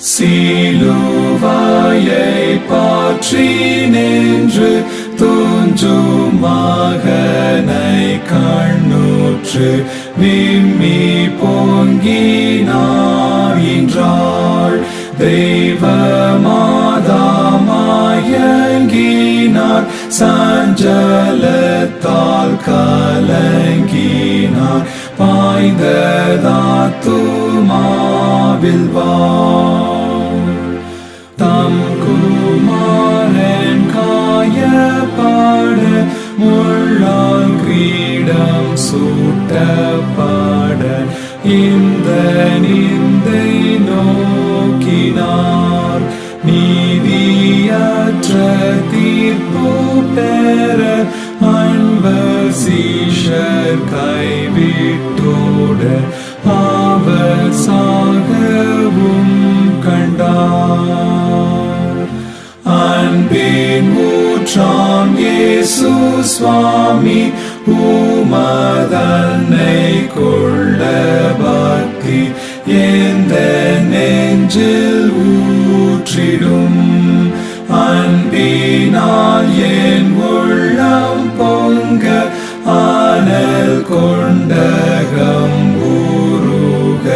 சிலுவையை பற்றி நின்று துஞ்சும் மகனை கண்ணுற்று விம்மி பொங்கினார் என்றாள். தெய்வ மாதாமாயங்கினார், சஞ்சலத்தால் கலங்கினார், பாய்ந்ததாத்துமாவில் தம் குமாரன் காயப்பட முள்ளால் கிரீடம் சூட்டப்பட இந்த நிந்தை நோக்கினார். நீதியற்ற தீர்ப்பு பெற அன்பர் சீஷர் கைவிட்டோட அவர் சாகவும் கண்டார். அன்பின் ஊற்றாம் இயேசு சுவாமி, உமதன்னை கொள்ள பக்தி எந்த நெஞ்சில் ஊற்றிடும். அன்பினால் என் உள்ளம் பொங்க ஆனல் கொண்டகம் உருக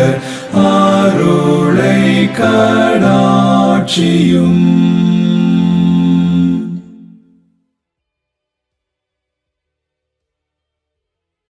அருளை கடாட்சியும்.